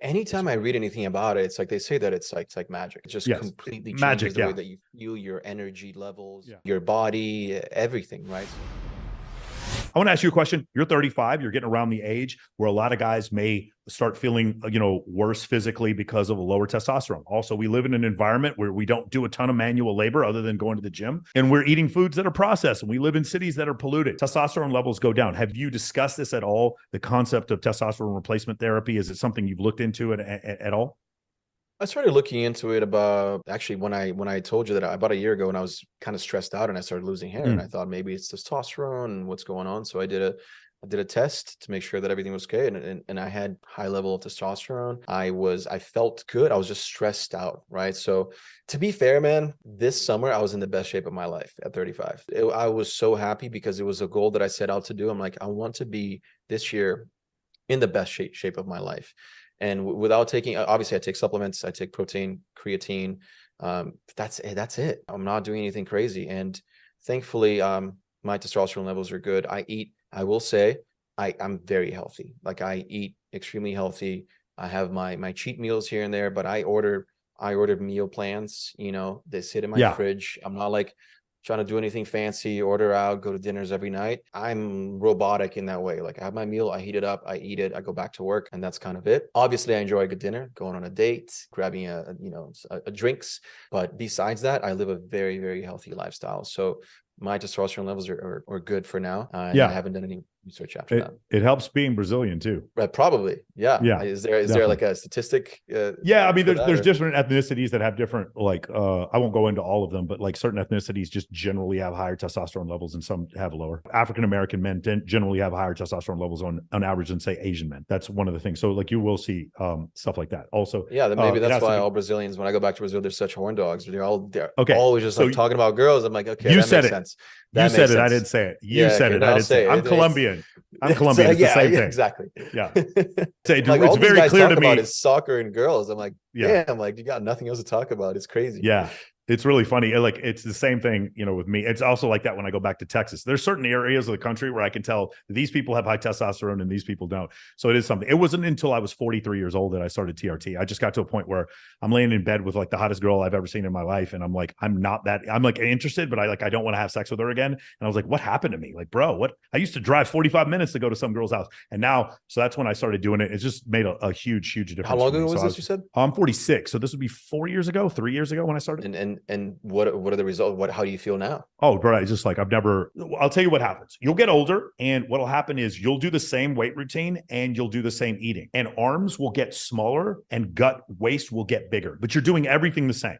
Anytime I read anything about it, it's like they say that it's like magic. It just Yes. completely changes Magic. the way Yeah. that you feel, your energy levels, Yeah. your body, everything, right? I want to ask you a question. You're 35. You're getting around the age where a lot of guys may start feeling, worse physically because of a lower testosterone. Also, we live in an environment where we don't do a ton of manual labor other than going to the gym, and we're eating foods that are processed, and we live in cities that are polluted. Testosterone levels go down. Have you discussed this at all? The concept of testosterone replacement therapy, is it something you've looked into at all? I started looking into it about actually when I told you that about a year ago when I was kind of stressed out and I started losing hair and I Mm. thought maybe it's testosterone and what's going on. So I did a test to make sure that everything was okay and I had high level of testosterone. I felt good. I was just stressed out, right? So to be fair, man, this summer I was in the best shape of my life at 35. I was so happy because it was a goal that I set out to do. I'm like, I want to be this year in the best shape of my life. And without taking, obviously I take supplements, I take protein, creatine. That's it. That's it. I'm not doing anything crazy. And thankfully, my testosterone levels are good. I will say I'm very healthy. Like I eat extremely healthy. I have my cheat meals here and there, but I ordered meal plans, they sit in my Yeah. fridge. I'm not like trying to do anything fancy, order out, go to dinners every night. I'm robotic in that way. Like I have my meal, I heat it up, I eat it, I go back to work, and that's kind of it. Obviously, I enjoy a good dinner, going on a date, grabbing a drinks. But besides that, I live a very, very healthy lifestyle. So my testosterone levels are good for now. And I Yeah. haven't done any research after that. It helps being Brazilian too. Probably, yeah. Yeah, Is there like definitely. a statistic Yeah, I mean, for there's that? there's Or different ethnicities that have different I won't go into all of them, but like certain ethnicities just generally have higher testosterone levels and some have lower. African American men generally have higher testosterone levels on average than say Asian men. That's one of the things. So like you will see stuff like that. Also, yeah, then maybe it that's has to why be all Brazilians, when I go back to Brazil, they're such horn dogs. They're okay. always just So like talking about girls. I'm like, okay, you that said makes it. sense. You That said makes it. I sense. didn't say it. You Yeah, said okay, it. then I I'll didn't say it. say I'm it. Colombian. I'm It's Colombian. It's the yeah, same yeah, thing. exactly. Yeah. Like all It's these very guys clear talk to about me. is soccer and girls. I'm like, Yeah. damn, like you got nothing else to talk about. It's crazy. Yeah. It's really funny. Like it's the same thing, with me. It's also like that when I go back to Texas. There's certain areas of the country where I can tell these people have high testosterone and these people don't. So it is something. It wasn't until I was 43 years old that I started TRT. I just got to a point where I'm laying in bed with like the hottest girl I've ever seen in my life. And I'm like, I'm like interested, but I don't want to have sex with her again. And I was like, what happened to me? Like, bro, what? I used to drive 45 minutes to go to some girl's house. And now, so that's when I started doing it. It's just made a huge, huge How difference long for me. ago So was this, you said? I'm 46. So this would be 4 years ago, 3 years ago when I started. And what are the results? How do you feel now? Oh, bro, it's just like I'll tell you what happens. You'll get older, and what'll happen is you'll do the same weight routine and you'll do the same eating, and arms will get smaller and waist will get bigger, but you're doing everything the same.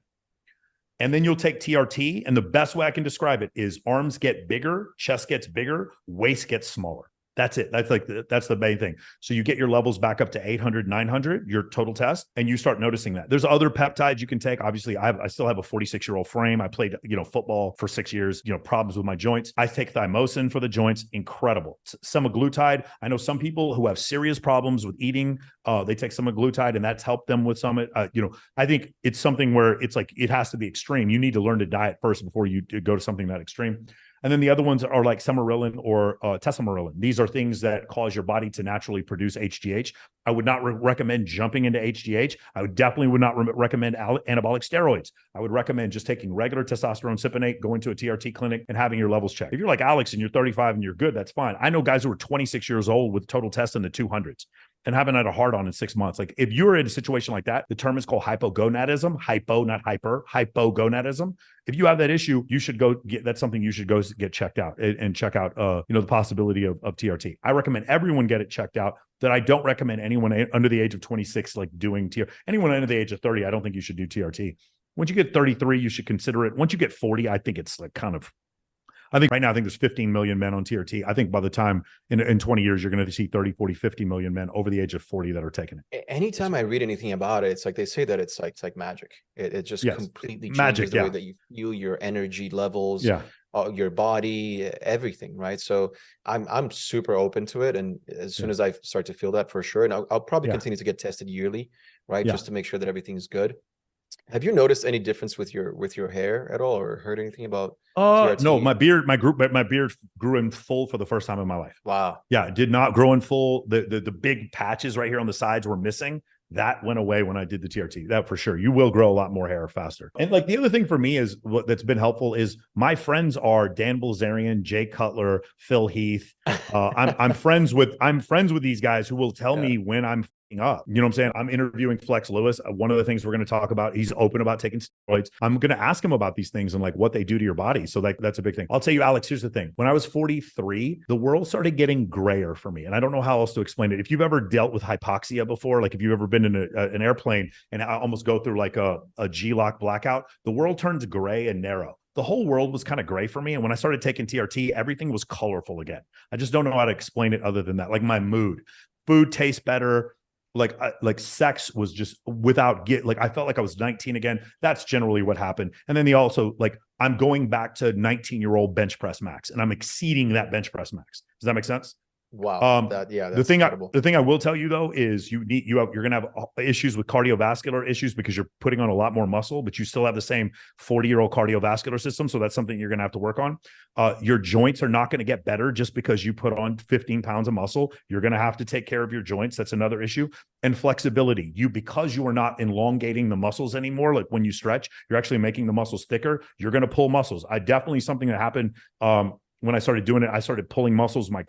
And then you'll take TRT, and the best way I can describe it is arms get bigger, chest gets bigger, waist gets smaller. That's it. That's the main thing. So you get your levels back up to 800, 900, your total test, and you start noticing that. There's other peptides you can take. Obviously, I still have a 46-year-old frame. I played, football for 6 years, problems with my joints. I take thymosin for the joints. Incredible. Semaglutide. I know some people who have serious problems with eating. They take semaglutide and that's helped them with some, I think it's something where it's like, it has to be extreme. You need to learn to diet first before you go to something that extreme. And then the other ones are like semaglutide or testosterone. These are things that cause your body to naturally produce HGH. I would not recommend jumping into HGH. I definitely would not recommend anabolic steroids. I would recommend just taking regular testosterone cypionate, going to a TRT clinic, and having your levels checked. If you're like Alex and you're 35 and you're good, that's fine. I know guys who are 26 years old with total test in the 200s and haven't had a hard on in 6 months. Like if you're in a situation like that, the term is called hypogonadism, hypo, not hyper, hypogonadism. If you have that issue, you should go that's something you should go get checked out and check out, the possibility of TRT. I recommend everyone get it checked out. That I don't recommend anyone under the age of 26, like doing TRT. Anyone under the age of 30, I don't think you should do TRT. Once you get 33, you should consider it. Once you get 40, I think it's like I think right now, I think there's 15 million men on TRT. I think by the time in 20 years, you're going to see 30, 40, 50 million men over the age of 40 that are taking it. Anytime I read anything about it, it's like they say that it's like magic. It just Yes. completely changes Magic. the way Yeah. that you feel, your energy levels, Yeah. your body, everything, right? So I'm super open to it, and as soon Yeah. as I start to feel that, for sure, and I'll probably Yeah. continue to get tested yearly, right, Yeah. just to make sure that everything's good. Have you noticed any difference with your hair at all, or heard anything about No, TRT? my beard grew in full for the first time in my life. Wow. Yeah, it did not grow in full. The big patches right here on the sides were missing. That went away when I did the TRT. That for sure. You will grow a lot more hair faster. And like the other thing for me is what that's been helpful is my friends are Dan Bilzerian, Jay Cutler, Phil Heath. I'm friends with these guys who will tell Yeah. me when I'm up. You know what I'm saying? I'm interviewing Flex Lewis. One of the things we're going to talk about, he's open about taking steroids. I'm going to ask him about these things and like what they do to your body. So like that's a big thing. I'll tell you, Alex, here's the thing. When I was 43, the world started getting grayer for me. And I don't know how else to explain it. If you've ever dealt with hypoxia before, like if you've ever been in an airplane and I almost go through like a G-lock blackout, the world turns gray and narrow. The whole world was kind of gray for me. And when I started taking TRT, everything was colorful again. I just don't know how to explain it other than that. Like my mood, food tastes better. Like sex was just without like I felt like I was 19 again. That's generally what happened. And then like I'm going back to 19-year-old bench press max and I'm exceeding that bench press max. Does that make sense? Wow. That's incredible. The thing I will tell you though is you're going to have issues with cardiovascular issues because you're putting on a lot more muscle, but you still have the same 40-year-old cardiovascular system. So that's something you're going to have to work on. Your joints are not going to get better just because you put on 15 pounds of muscle. You're going to have to take care of your joints. That's another issue. And flexibility. Because you are not elongating the muscles anymore. Like when you stretch, you're actually making the muscles thicker. You're going to pull muscles. Something that happened when I started doing it, I started pulling muscles, my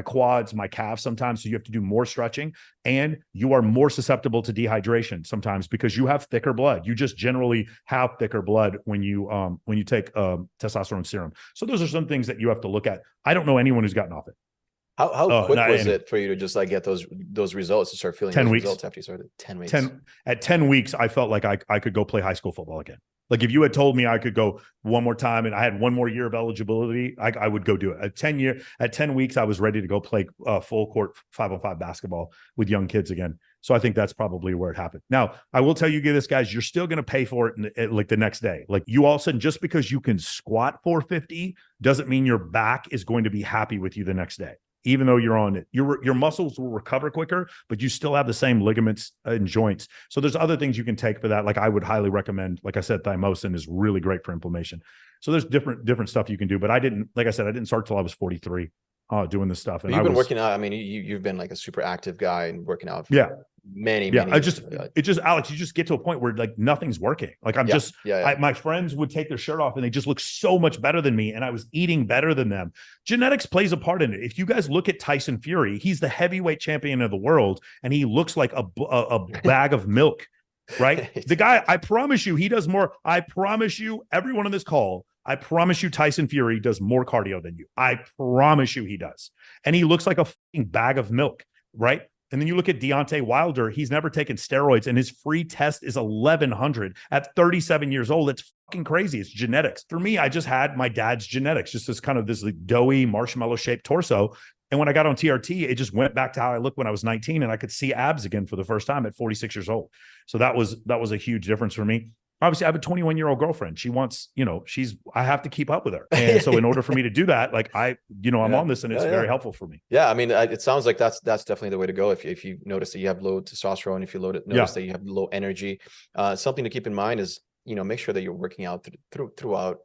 quads, my calves sometimes. So you have to do more stretching and you are more susceptible to dehydration sometimes because you have thicker blood. You just generally have thicker blood when you take testosterone serum. So those are some things that you have to look at. I don't know anyone who's gotten off it. How quick was it for you to just like get those results to start feeling 10 those weeks. results after you started? 10 weeks. At 10 weeks, I felt like I could go play high school football again. Like if you had told me I could go one more time and I had one more year of eligibility, I would go do it. At 10 weeks, I was ready to go play full court 5-on-5 basketball with young kids again. So I think that's probably where it happened. Now, I will tell you this, guys, you're still going to pay for it like the next day. Like you all of a sudden, just because you can squat 450 doesn't mean your back is going to be happy with you the next day. Even though you're on it, your muscles will recover quicker, but you still have the same ligaments and joints. So there's other things you can take for that. Like I would highly recommend, like I said, thymosin is really great for inflammation. So there's different stuff you can do, but I didn't start till I was 43 doing this stuff. And you've been working out. I mean, you've been like a super active guy and working out for many Alex, you just get to a point where like nothing's working. Like my friends would take their shirt off and they just look so much better than me, and I was eating better than them. Genetics plays a part in it. If you guys look at Tyson Fury, he's the heavyweight champion of the world and he looks like a bag of milk, right? The guy, I promise you, he does more. I promise you, everyone on this call, I promise you Tyson Fury does more cardio than you. I promise you he does. And he looks like a fucking bag of milk, right? And then you look at Deontay Wilder, he's never taken steroids and his free test is 1100 at 37 years old. It's fucking crazy. It's genetics. For me, I just had my dad's genetics, just this kind of this like doughy marshmallow shaped torso. And when I got on TRT, it just went back to how I looked when I was 19 and I could see abs again for the first time at 46 years old. So that was a huge difference for me. Obviously, I have a 21-year-old girlfriend. She wants, I have to keep up with her. And so in order for me to do that, like I'm on this and it's very helpful for me. Yeah. I mean, it sounds like that's definitely the way to go. If you notice that you have low testosterone, if you notice that you have low energy, something to keep in mind is, make sure that you're working out throughout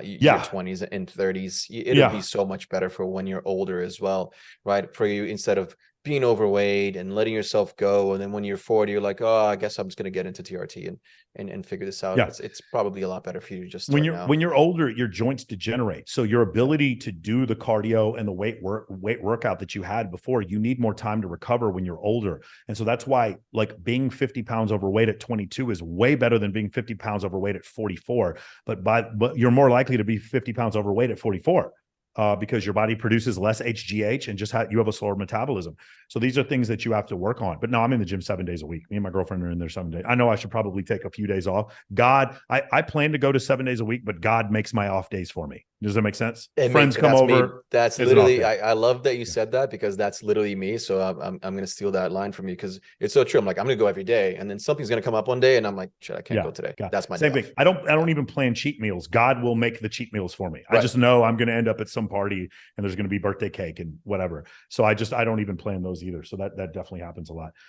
your 20s and 30s. It'll be so much better for when you're older as well, right? For you, instead of being overweight and letting yourself go, and then when you're 40 you're like, oh, I guess I'm just going to get into TRT and figure this out. It's probably a lot better for you to just start when you're older, your joints degenerate, so your ability to do the cardio and the weight workout that you had before, you need more time to recover when you're older. And so that's why like being 50 pounds overweight at 22 is way better than being 50 pounds overweight at 44, but you're more likely to be 50 pounds overweight at 44. Because your body produces less HGH and just you have a slower metabolism. So these are things that you have to work on. But no, I'm in the gym 7 days a week. Me and my girlfriend are in there 7 days. I know I should probably take a few days off. I plan to go to 7 days a week, but God makes my off days for me. Does that make sense? Friends come over. That's literally, I love that you said that, because that's literally me. So I'm going to steal that line from you, because it's so true. I'm like, I'm going to go every day, and then something's going to come up one day and I'm like, shit, I can't go today. That's my same thing. I don't even plan cheat meals. God will make the cheat meals for me. Right. I just know I'm going to end up at some party and there's going to be birthday cake and whatever. So I don't even plan those either. So that definitely happens a lot.